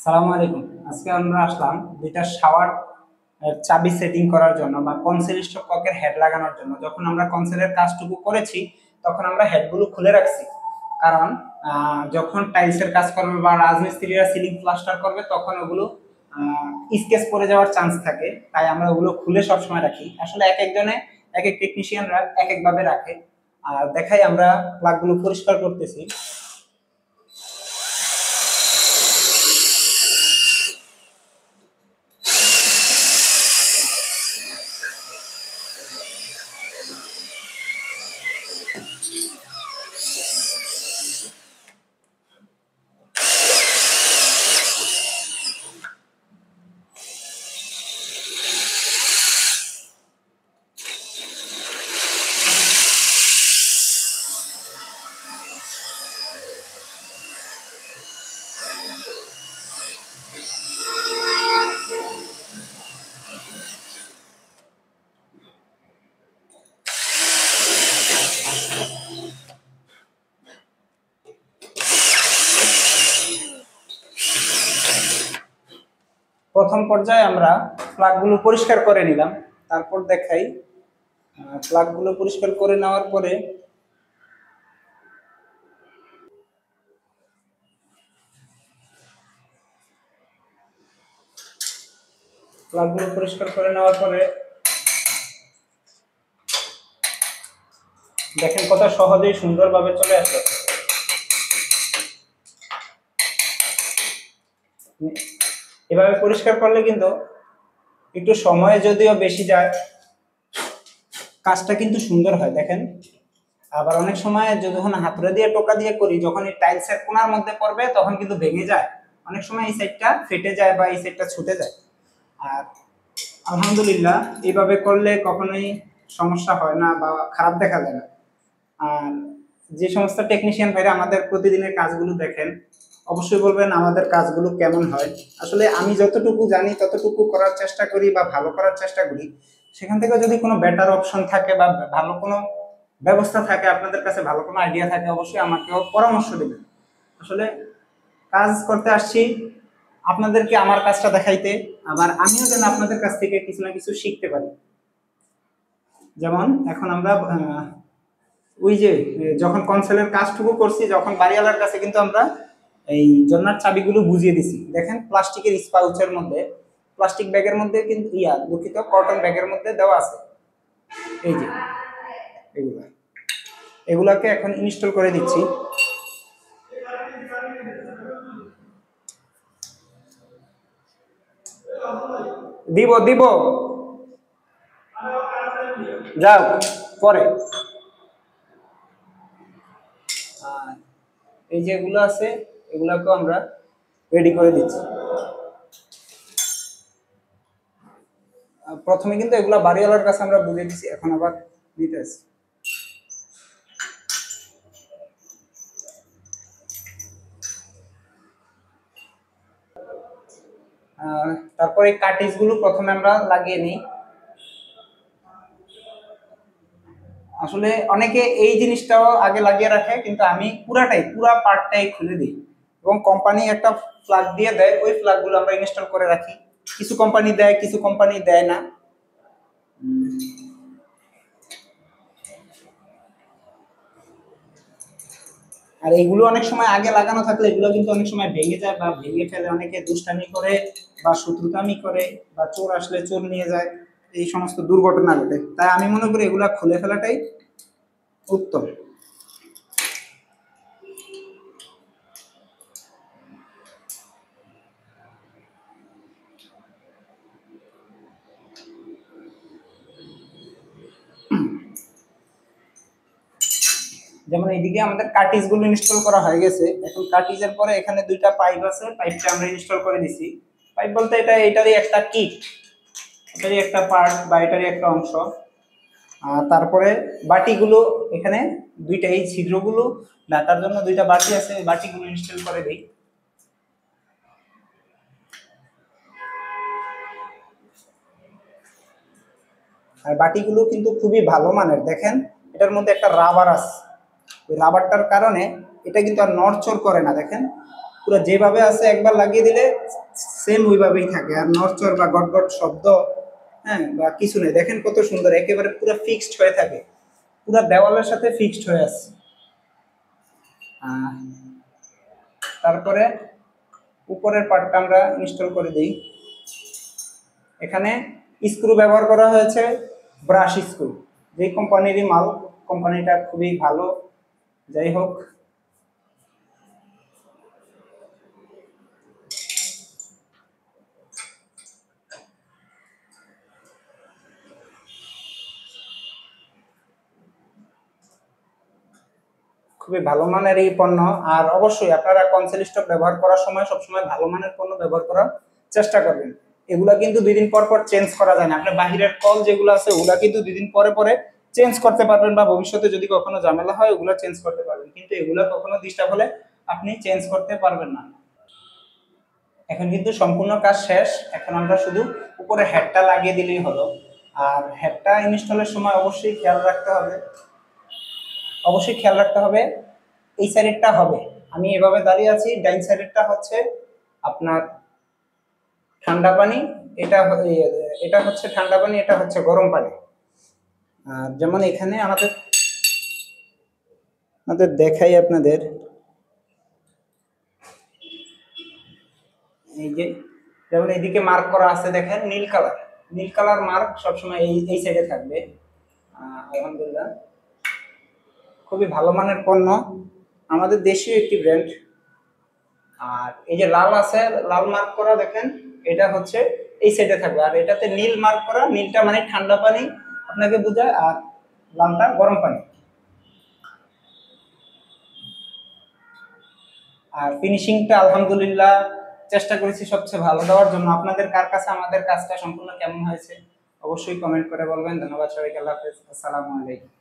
সালামু আলাইকুম। আজকে আমরা আসলাম দুইটা শাওয়ার চাবি সেটিং করার জন্য বা কনসেল স্টপককের হেড লাগানোর জন্য। যখন আমরা কনসেলের কাজটুকু করেছি তখন আমরা হেডগুলো খুলে রাখছি, কারণ যখন টাইলসের কাজ করবে বা রাজমিস্ত্রিরা সিলিং প্লাস্টার করবে তখন ওগুলো স্কেচ পড়ে যাওয়ার চান্স থাকে, তাই আমরা ওগুলো খুলে সবসময় রাখি। আসলে এক একজনে এক এক টেকনিশিয়ানরা এক একভাবে রাখে। আর দেখাই আমরা প্লাগগুলো পরিষ্কার করতেছি। প্রথম পর্যায়ে আমরা প্লাগগুলো পরিষ্কার করে নিলাম, তারপর দেখাই প্লাগগুলো পরিষ্কার করে নেওয়ার পরে প্লাগগুলো পরিষ্কার করে নেওয়ার পরে দেখেন কত সহজেই সুন্দরভাবে চলে আসে। এভাবে পরিষ্কার করলে কিন্তু একটু সময় যদিও বেশি যায়, কাজটা কিন্তু সুন্দর হয়। দেখেন, আবার অনেক সময় যখন হাতুড়ে দিয়ে টোকা দিয়ে করি, যখন এই টাইলসের কোণার মধ্যে পড়বে তখন কিন্তু ভেঙে যায়, অনেক সময় এই সাইডটা ফেটে যায় বা এই সাইডটা ছুটে যায়। আর আলহামদুলিল্লাহ এইভাবে করলে কখনোই সমস্যা হয় না বা খারাপ দেখা যায় না। আর যে সমস্ত টেকনিশিয়ান ভাইরা আমাদের প্রতিদিনের কাজগুলো দেখেন, অবশ্যই বলবেন আমাদের কাজগুলো কেমন হয়। আসলে আমি যতটুকু জানি ততটুকু করার চেষ্টা করি বা ভালো করার চেষ্টা করি। সেখান থেকে যদি কোনো বেটার অপশন থাকে বা ভালো কোনো ব্যবস্থা থাকে, আপনাদের কাছে ভালো কোনো আইডিয়া থাকে, অবশ্যই আমাকেও পরামর্শ দেবেন। আসলে কাজ করতে আসছি আপনাদেরকে আমার কাজটা দেখাইতে, আবার আমিও যেন আপনাদের কাছ থেকে কিছু না কিছু শিখতে পারি। যেমন এখন আমরা ওই যে যখন কনসেলের কাজটুকু করছি, যখন বাড়িওয়ালার কাছে কিন্তু আমরা এই জন্নার চাবিগুলো বুঝিয়ে দিছি। দেখেন প্লাস্টিকের স্পাউচের মধ্যে, প্লাস্টিক ব্যাগের মধ্যে কিন্তু দুঃখিত, কটন ব্যাগের মধ্যে দেওয়া আছে। এই যে এগুলাকে এখন ইনস্টল করে দিচ্ছি। দিব দিব যাও পরে। এই যে এগুলো আছে, এগুলাকেও আমরা রেডি করে দিচ্ছি। প্রথমে কিন্তু এগুলা বাড়িওয়ালার কাছে আমরা বুঝিয়ে দিচ্ছি, এখন আবার দিতে আছে। তারপরে কাটিজ গুলো প্রথমে আমরা লাগিয়ে নিই। আসলে অনেকে এই জিনিসটাও আগে লাগিয়ে রাখে, কিন্তু আমি পুরা পার্টটাই খুলে দিই এবং কোম্পানি একটা প্লাগ দিয়ে দেয়, ওই প্লাগ গুলো আমরা ইনস্টল করে রাখি। কিছু কোম্পানি দেয়, কিছু কোম্পানি দেয় না। আর এগুলো অনেক সময় আগে লাগানো থাকলে এগুলো কিন্তু অনেক সময় ভেঙে যায় বা ভেঙে ফেলে, অনেকে দুষ্টামি করে বা শত্রুতামি করে বা চোর আসলে চোর নিয়ে যায়, এই সমস্ত দুর্ঘটনা ঘটে। তাই আমি মনে করি এগুলা খুলে ফেলাটাই উত্তম। যেমন এইদিকে আমাদের কার্টিজ গুলো ইনস্টল করা হয়ে গেছে। এখন কার্টিজের পরে এখানে দুইটা পাইপ আছে, পাইপটা আমরা ইনস্টল করে দিছি। পাইপ বলতে এটারই একটা কিট, এটারই একটা পার্ট বা এটারই একটা অংশ। তারপরে বাটিগুলো এখানে দুইটা, এই ছিদ্রগুলো ঢাকার জন্য দুইটা বাটি আছে, এই বাটিগুলো ইনস্টল করে দিই। আর বাটিগুলো কিন্তু খুবই ভালো মানের। দেখেন এটার মধ্যে একটা রাবার আছে, ওই রাবারটার কারণে এটা কিন্তু আর নড়চড় করে না। দেখেন পুরো যেভাবে আছে একবার লাগিয়ে দিলে সেম ওইভাবেই থাকে, আর নড়চড় বা গটগট শব্দ হ্যাঁ বা কিছু নেই। দেখেন কত সুন্দর, একেবারে পুরো ফিক্সড হয়ে থাকে, পুরো দেওয়ালের সাথে ফিক্সড হয়ে আছে। তারপরে উপরের পার্টটা আমরা ইনস্টল করে দিই। এখানে স্ক্রু ব্যবহার করা হয়েছে ব্রাশ স্ক্রু, যে কোম্পানিরই মাল, কোম্পানিটা খুবই ভালো। যাই হোক, খুবই ভালো মানের এই পণ্য। আর অবশ্যই আপনারা কনসেল স্টক ব্যবহার করার সময় সবসময় ভালো মানের পণ্য ব্যবহার করার চেষ্টা করবেন। এগুলা কিন্তু 2 দিন পর পর চেঞ্জ করা যায় না। আপনার বাহিরের কল যেগুলো আছে ওগুলা কিন্তু 2 দিন পরে পরে চেঞ্জ করতে পারবেন, বা ভবিষ্যতে যদি কখনো ঝামেলা হয় ওগুলা চেঞ্জ করতে পারবেন, কিন্তু এগুলা কখনো ডিস্টার্ব হলে আপনি চেঞ্জ করতে পারবেন না। এখন কিন্তু সম্পূর্ণ কাজ শেষ, এখন আমরা শুধু উপরে হেডটা লাগিয়ে দিলেই হলো। আর হেডটা ইনস্টলের সময় অবশ্যই খেয়াল রাখতে হবে এই সাইডেরটা হবে, আমি এভাবে দাঁড়িয়ে আছি, ডাইন সাইডেরটা হচ্ছে আপনার ঠান্ডা পানি, এটা এটা হচ্ছে ঠান্ডা পানি, এটা হচ্ছে গরম পানি। আর যেমন এখানে আমাদের দেখাই আপনাদের, এই যে যেমন এইদিকে মার্ক করা আছে দেখেন নীল কালার মার্ক সবসময় এই সাইডে থাকবে। আলহামদুলিল্লাহ, খুবই ভালো মানের পণ্য, আমাদের দেশীয় একটি ব্র্যান্ড। আর এই যে লাল আছে, লাল মার্ক করা দেখেন, এটা হচ্ছে এই সাইডে থাকবে। আর এটাতে নীল মার্ক করা, নীলটা মানে ঠান্ডা পানি আপনাকে বোঝায়, আর লালটা গরম পানি। আর ফিনিশিংটা আলহামদুলিল্লাহ চেষ্টা করেছি সবচেয়ে ভালো দেওয়ার জন্য। আপনাদের কার কাছে আমাদের কাজটা সম্পূর্ণ কেমন হয়েছে অবশ্যই কমেন্ট করে বলবেন। ধন্যবাদ সবাইকে, আল্লাহ হাফেজ, আসসালামু আলাইকুম।